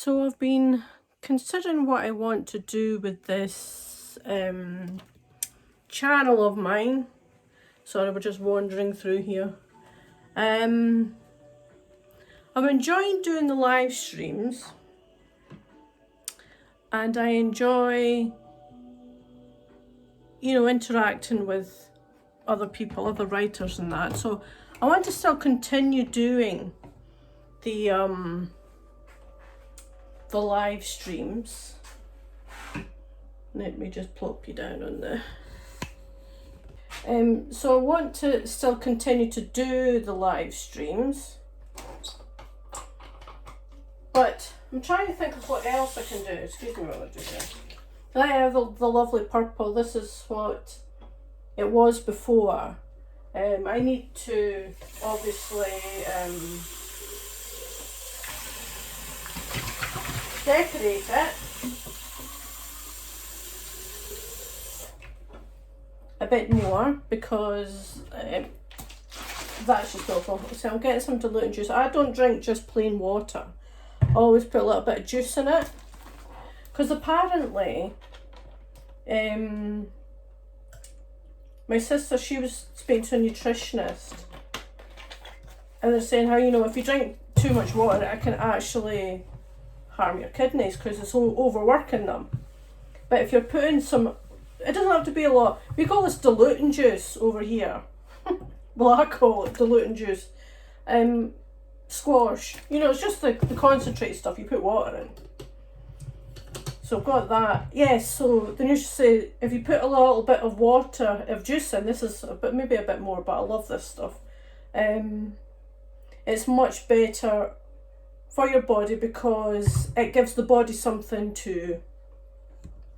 So I've been considering what I want to do with this channel of mine. Sorry, we're just wandering through here. I'm enjoying doing the live streams, and I enjoy, interacting with other people, other writers and that. So I want to still continue doing the live streams. Let me just plop you down on there. So I want to still continue to do the live streams, but I'm trying to think of what else I can do. Excuse me while I do that. I have the lovely purple. This is what it was before. I need to obviously decorate it a bit more because that's just awful. So I'm getting some diluted juice. I don't drink just plain water. I always put a little bit of juice in it because apparently my sister, she was speaking to a nutritionist and they're saying how, if you drink too much water it can actually harm your kidneys because it's overworking them. But if you're putting some, it doesn't have to be a lot. We call this diluting juice over here. Well, I call it diluting juice. Squash. It's just the concentrate stuff you put water in. So I've got that. Yes, so the nutritionist say if you put a little bit of water, of juice in, this is maybe a bit more, but I love this stuff. It's much better for your body because it gives the body something to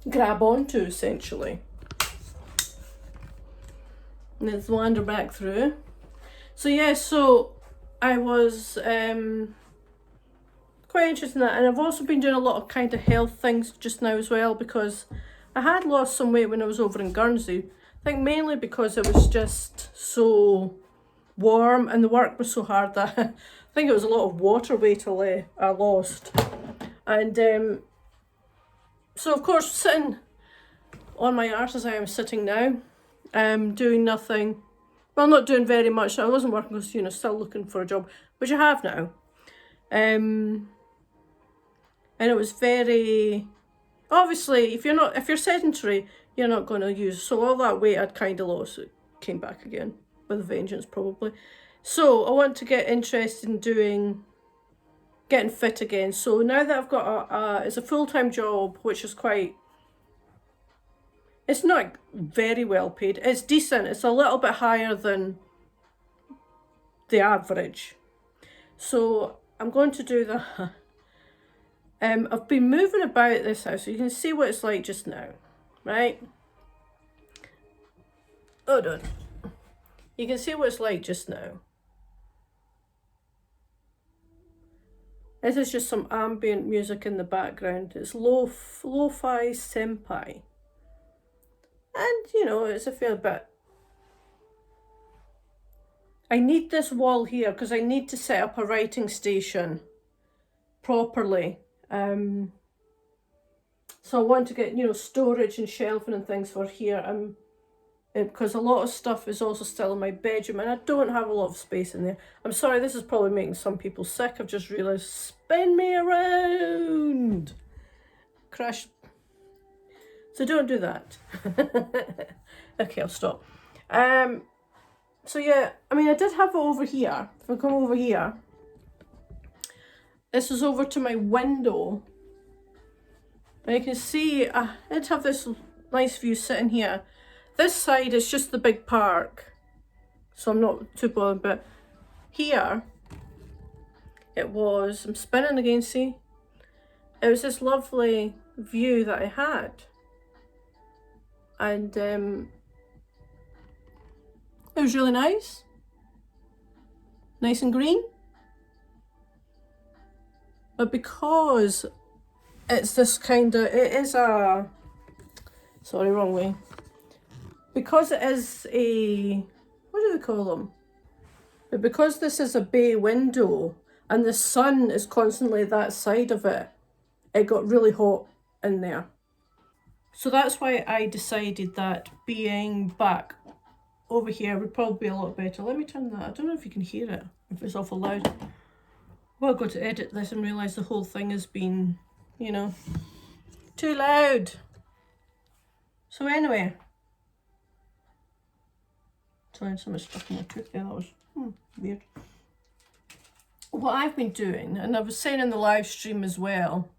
grab onto, essentially. And let's wander back through. So yeah, so I was quite interested in that, and I've also been doing a lot of kind of health things just now as well because I had lost some weight when I was over in Guernsey. I think mainly because it was just so warm and the work was so hard that I think it was a lot of water weight I lost. And so of course sitting on my arse as I am sitting now, doing nothing, well, not doing very much. I wasn't working because, still looking for a job, which I have now. And it was very, obviously, if you're sedentary, you're not going to use, so all that weight I'd kind of lost, it came back again with a vengeance probably. So I want to get interested in getting fit again. So now that I've got it's a full-time job, which is quite, it's not very well paid. It's decent. It's a little bit higher than the average. So I'm going to do that. I've been moving about this house, so you can see what it's like just now, right? Hold on. You can see what it's like just now. This is just some ambient music in the background. It's lo-fi senpai. And, it's a fair bit. I need this wall here because I need to set up a writing station properly. So I want to get, storage and shelving and things for here. Because a lot of stuff is also still in my bedroom and I don't have a lot of space in there. I'm sorry, this is probably making some people sick. I've just realised, spin me around. Crash. So don't do that. Okay, I'll stop. So yeah, I did have it over here. If I come over here, this is over to my window. And you can see, I did have this nice view sitting here. This side is just the big park, so I'm not too bothered, but here, I'm spinning again, see? It was this lovely view that I had. And it was really nice. Nice and green. But because it's this kind of, sorry, wrong way. Because it is what do they call them? But because this is a bay window and the sun is constantly that side of it, it got really hot in there. So that's why I decided that being back over here would probably be a lot better. Let me turn that. I don't know if you can hear it, if it's awful loud. Well, I've got to edit this and realise the whole thing has been, you know, too loud. So anyway. Sorry, something stuck in my tooth there. That was weird. What I've been doing, and I was saying in the live stream as well.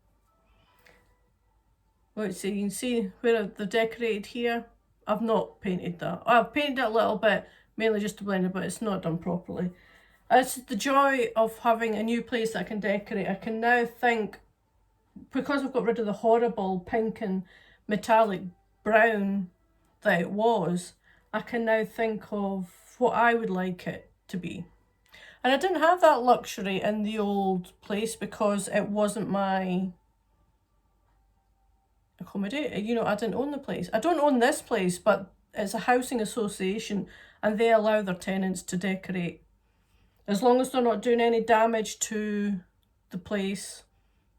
Let's see, you can see where they're decorated here. I've not painted that. I've painted it a little bit, mainly just to blend it, but it's not done properly. It's the joy of having a new place that I can decorate. I can now think, because I've got rid of the horrible pink and metallic brown that it was, I can now think of what I would like it to be. And I didn't have that luxury in the old place because it wasn't my accommodate. You know, I didn't own the place. I don't own this place, but it's a housing association and they allow their tenants to decorate. As long as they're not doing any damage to the place,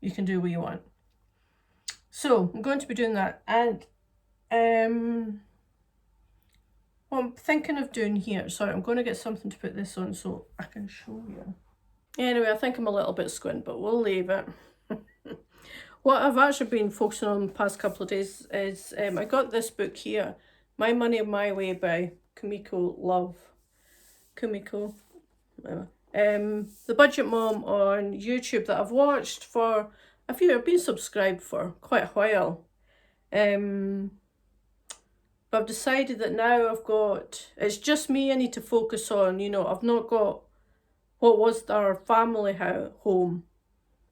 you can do what you want. So I'm going to be doing that. And what I'm thinking of doing here, sorry, I'm going to get something to put this on so I can show you. Anyway, I think I'm a little bit squint, but we'll leave it. What I've actually been focusing on the past couple of days is I got this book here, My Money My Way by Kumiko Love. Kumiko. The Budget Mom on YouTube that I've watched for a few, I've been subscribed for quite a while. But I've decided that now I've got, it's just me I need to focus on, you know, I've not got what was our family home.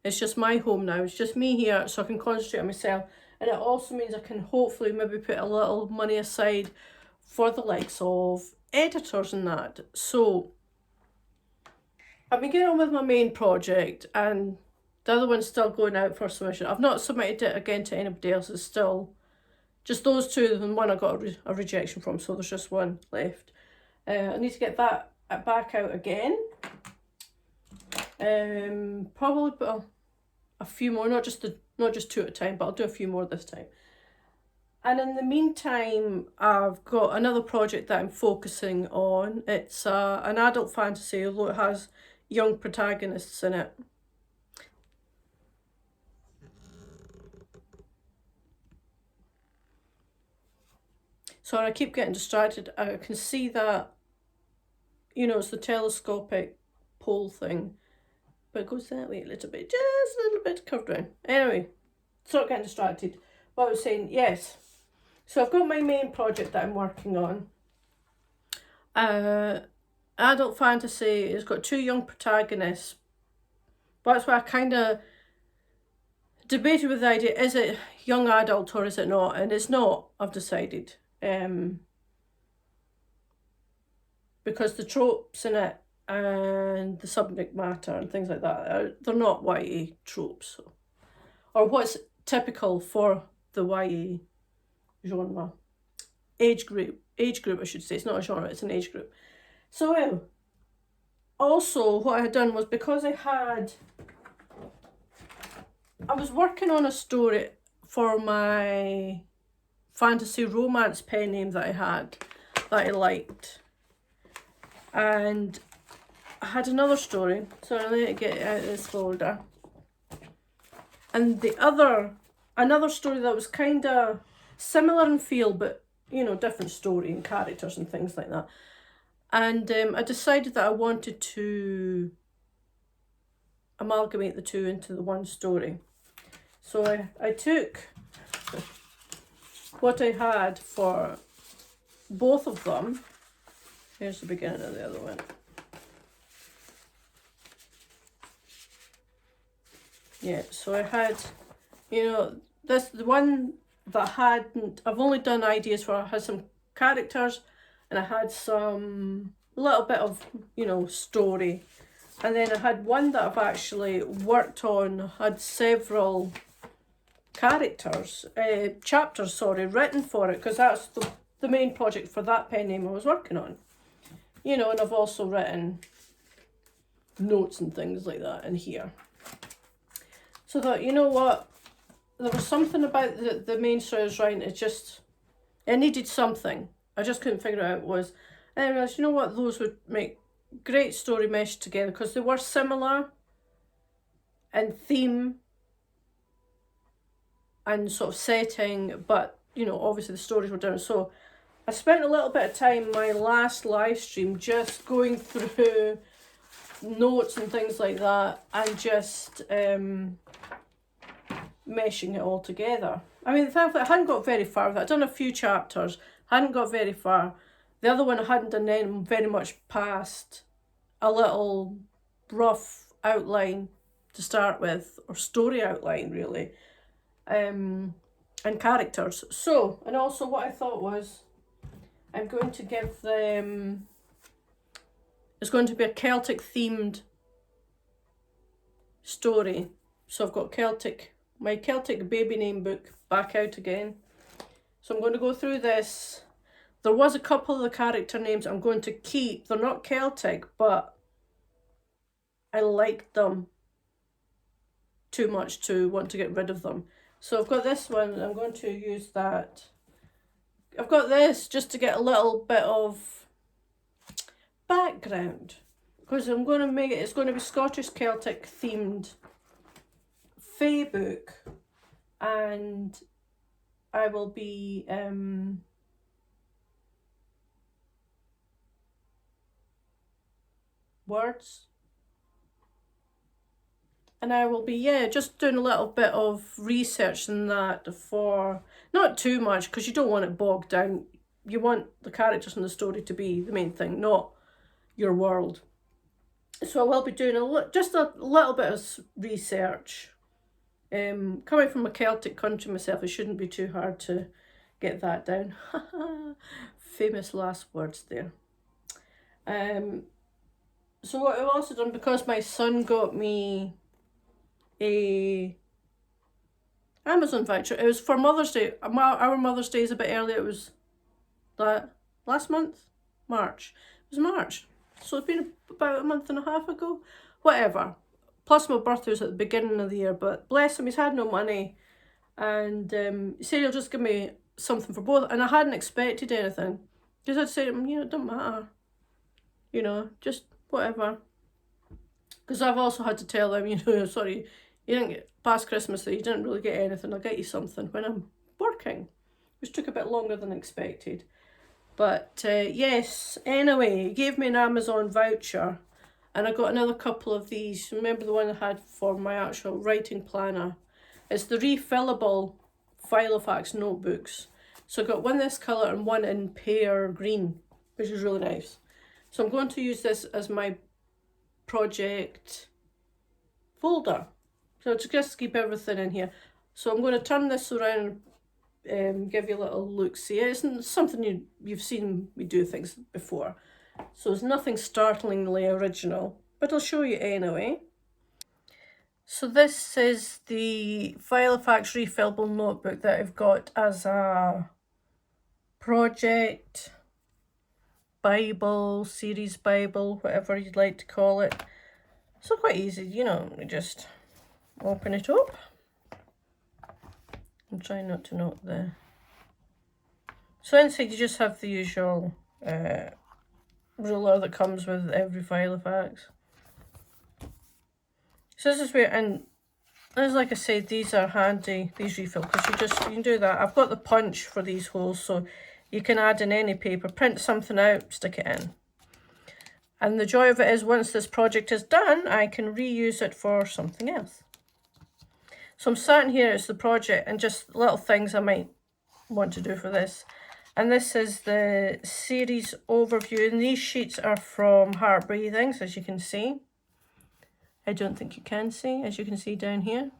It's just my home now. It's just me here, so I can concentrate on myself. And it also means I can hopefully maybe put a little money aside for the likes of editors and that. So I've been getting on with my main project and the other one's still going out for submission. I've not submitted it again to anybody else. It's still just those two and one I got a rejection from, so there's just one left. I need to get that back out again. Probably put a few more, not just two at a time, but I'll do a few more this time. And in the meantime, I've got another project that I'm focusing on. It's an adult fantasy, although it has young protagonists in it. So I keep getting distracted. I can see that, you know, it's the telescopic pole thing, but it goes that way a little bit, just a little bit curved around. Anyway, stop getting distracted. What I was saying, yes. So I've got my main project that I'm working on. Adult fantasy. It's got two young protagonists. That's why I kind of debated with the idea, is it young adult or is it not? And it's not, I've decided. Because the tropes in it and the subject matter and things like that, they're not YA tropes. So, or what's typical for the YA genre. Age group I should say. It's not a genre, it's an age group. So also what I had done was, because I was working on a story for my fantasy romance pen name that I had, that I liked. And I had another story, so I need to get it out of this folder. And another story that was kind of similar in feel, but, you know, different story and characters and things like that. And I decided that I wanted to amalgamate the two into the one story. So I took what I had for both of them. Here's the beginning of the other one. Yeah, so I had, you know, the one that I've only done ideas for, I had some characters and I had some little bit of, you know, story. And then I had one that I've actually worked on, had several chapters, written for it, because that's the main project for that pen name I was working on. You know, and I've also written notes and things like that in here. So I thought, you know what, there was something about the main story I was writing, it needed something. I just couldn't figure out what it was. And I realised, you know what, those would make great story mesh together because they were similar in theme and sort of setting, but you know, obviously the stories were different. So I spent a little bit of time my last live stream just going through notes and things like that and just meshing it all together. I mean, thankfully I hadn't got very far with it. I'd done a few chapters, hadn't got very far. The other one I hadn't done any very much past a little rough outline to start with, or story outline really, and characters. So, and also what I thought was, I'm going to give them, it's going to be a Celtic themed story. So I've got my Celtic baby name book back out again. So I'm going to go through this. There was a couple of the character names I'm going to keep. They're not Celtic, but I liked them too much to want to get rid of them. So I've got this one, I'm going to use that. I've got this just to get a little bit of background, because I'm going to make it, it's going to be Scottish Celtic themed fae book, and I will be words, and I will be just doing a little bit of research in that, for not too much because you don't want it bogged down. You want the characters and the story to be the main thing, not your world. So I will be doing just a little bit of research. Coming from a Celtic country myself, it shouldn't be too hard to get that down. Famous last words there. So what I've also done, because my son got me a Amazon voucher, it was for Mother's Day. Our Mother's Day is a bit early. It was that last month, March. It was March, so it's been about a month and a half ago, whatever. Plus my birthday was at the beginning of the year, but bless him, he's had no money, and he said he'll just give me something for both, and I hadn't expected anything, because I'd say to him, you know, it don't matter, you know, just whatever. Because I've also had to tell them, you know, sorry, you didn't get past Christmas, so you didn't really get anything, I'll get you something when I'm working, which took a bit longer than expected. But yes, anyway, he gave me an Amazon voucher, and I got another couple of these. Remember the one I had for my actual writing planner? It's the refillable Filofax notebooks. So I got one this colour and one in pear green, which is really nice. So I'm going to use this as my project folder. So to just keep everything in here. So I'm going to turn this around and give you a little look. See, it isn't something you've seen me do things before. So it's nothing startlingly original, but I'll show you anyway. So this is the Filofax refillable notebook that I've got as a project Bible, series Bible, whatever you'd like to call it. So quite easy, you know, you just open it up. I'm trying not to knock the... So inside you just have the usual ruler that comes with every Filofax. So this is where, and as like I said, these are handy, these refill, because you can do that. I've got the punch for these holes, so you can add in any paper, print something out, stick it in. And the joy of it is, once this project is done, I can reuse it for something else. So I'm starting here, it's the project, and just little things I might want to do for this. And this is the series overview, and these sheets are from Heart Breathings, as you can see. I don't think you can see, as you can see down here.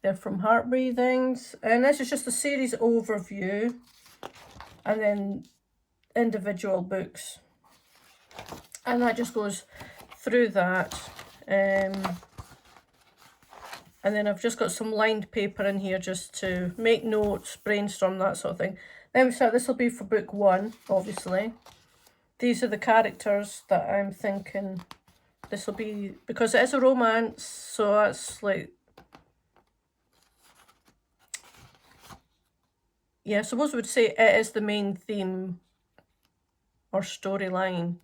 They're from Heart Breathings, and this is just the series overview, and then individual books. And that just goes through that. And then I've just got some lined paper in here just to make notes, brainstorm, that sort of thing. Then we start, this will be for book 1, obviously. These are the characters that I'm thinking this will be, because it is a romance, so that's like yeah, I suppose we would say it is the main theme or storyline.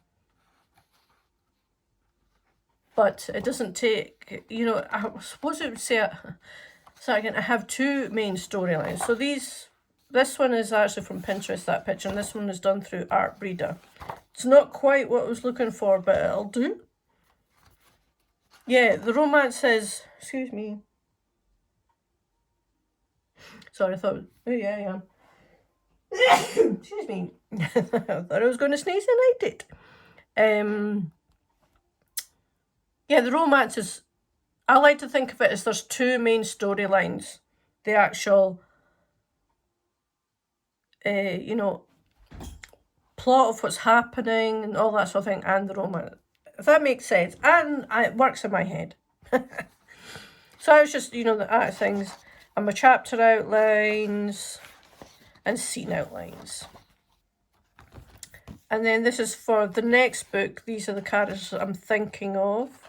But it doesn't take, you know, I suppose it would say, so again, I have two main storylines. So this one is actually from Pinterest, that picture, and this one is done through Art Breeder. It's not quite what I was looking for, but it'll do. Yeah, the romance is, excuse me. Sorry, I thought, oh yeah, I am. Excuse me. I thought I was going to sneeze and I did. Yeah, the romance is, I like to think of it as there's two main storylines. The actual, you know, plot of what's happening and all that sort of thing, and the romance. If that makes sense. And it works in my head. So I was just, you know, the things, and my chapter outlines and scene outlines. And then this is for the next book. These are the characters I'm thinking of.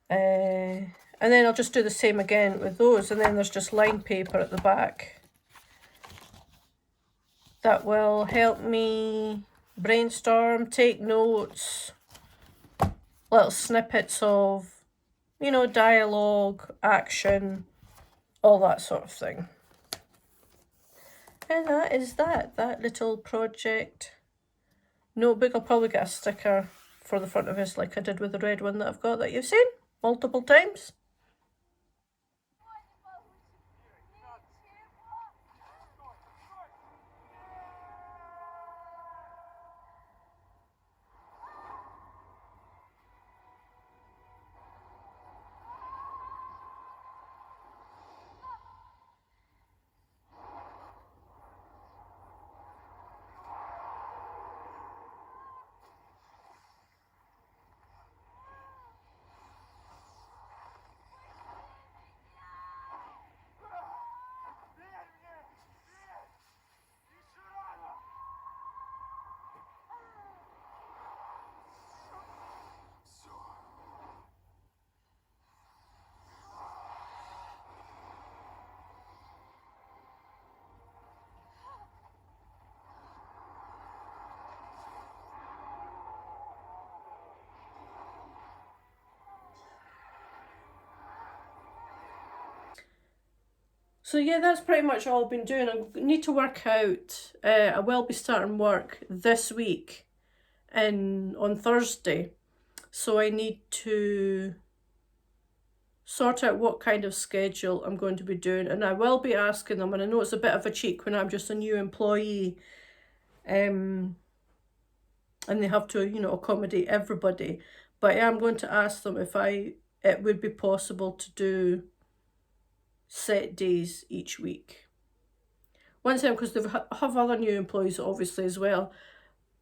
And then I'll just do the same again with those. And then there's just line paper at the back that will help me brainstorm, take notes, little snippets of, you know, dialogue, action, all that sort of thing. And that is that little project notebook. I'll probably get a sticker for the front of this like I did with the red one that I've got that you've seen multiple times. So yeah, that's pretty much all I've been doing. I need to work out, I will be starting work this week on Thursday. So I need to sort out what kind of schedule I'm going to be doing. And I will be asking them, and I know it's a bit of a cheek when I'm just a new employee, and they have to, you know, accommodate everybody. But I am going to ask them if it would be possible to do set days each week. Once again, because they have other new employees obviously as well,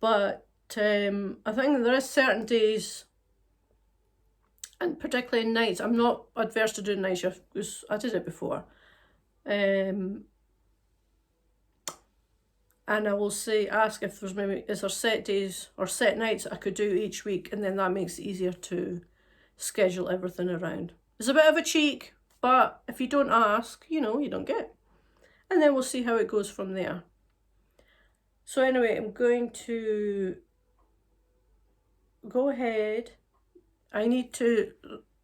but I think there is certain days, and particularly nights. I'm not adverse to doing night shift because I did it before, and I will ask if there's is there set days or set nights I could do each week, and then that makes it easier to schedule everything around. It's a bit of a cheek, but if you don't ask, you know, you don't get. And then we'll see how it goes from there. So anyway, I'm going to go ahead. I need to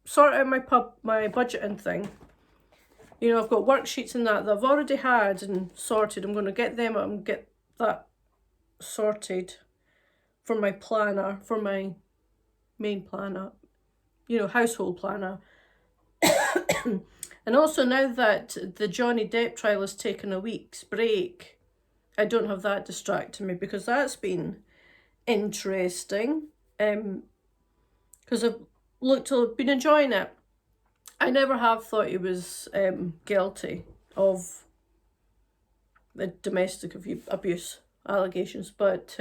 sort out my budgeting thing. You know, I've got worksheets and that I've already had and sorted. I'm going to get them up and get that sorted for my planner, for my main planner, you know, household planner. And also now that the Johnny Depp trial has taken a week's break, I don't have that distracting me because that's been interesting. Because I've been enjoying it. I never have thought he was guilty of the domestic abuse allegations, but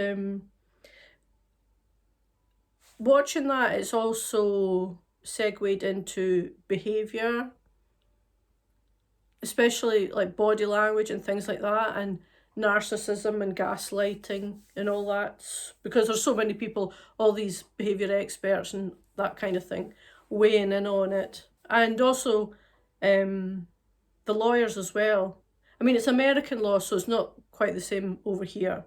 watching that, it's also segued into behaviour, especially like body language and things like that, and narcissism and gaslighting and all that, because there's so many people, all these behaviour experts and that kind of thing, weighing in on it. And also the lawyers as well. I mean, it's American law, so it's not quite the same over here.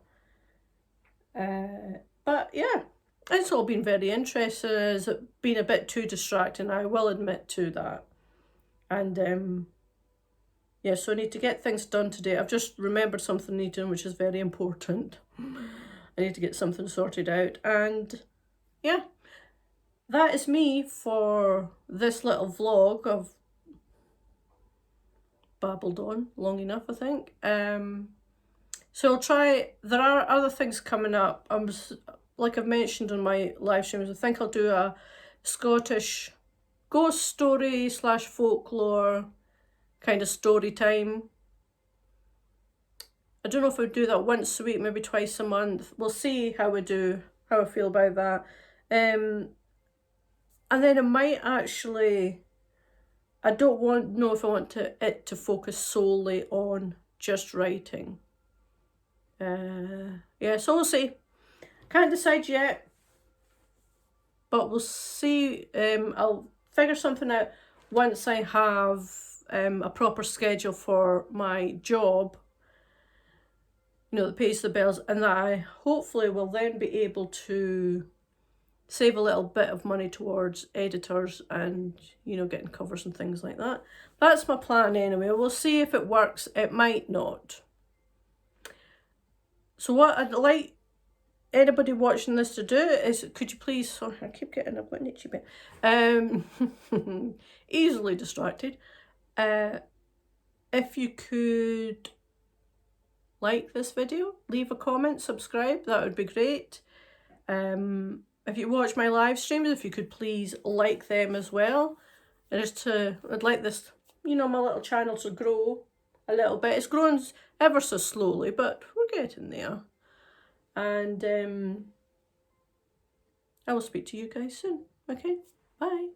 But yeah, it's all been very interesting. It's been a bit too distracting, I will admit to that. And yeah, so I need to get things done today. I've just remembered something I need to do, which is very important. I need to get something sorted out. And yeah, that is me for this little vlog. I've babbled on long enough, I think. So I'll try, there are other things coming up. Like I've mentioned on my live streams, I think I'll do a Scottish ghost story / folklore kind of story time. I don't know if I would do that once a week, maybe twice a month. We'll see how I do, how I feel about that. And then I might actually, I don't know if I want it to focus solely on just writing. Yeah, so we'll see. Can't decide yet, but we'll see. I'll figure something out once I have a proper schedule for my job, you know, that pays the bills, and that I hopefully will then be able to save a little bit of money towards editors and, you know, getting covers and things like that. That's my plan anyway. We'll see if it works. It might not. So what I'd like anybody watching this to do is, could you please, sorry, I keep getting, I've got an itchy bit, easily distracted. If you could like this video, leave a comment, subscribe, that would be great. If you watch my live streams, if you could please like them as well. I'd like this, you know, my little channel to grow a little bit. It's growing ever so slowly, but we're getting there. And I will speak to you guys soon. Okay, bye.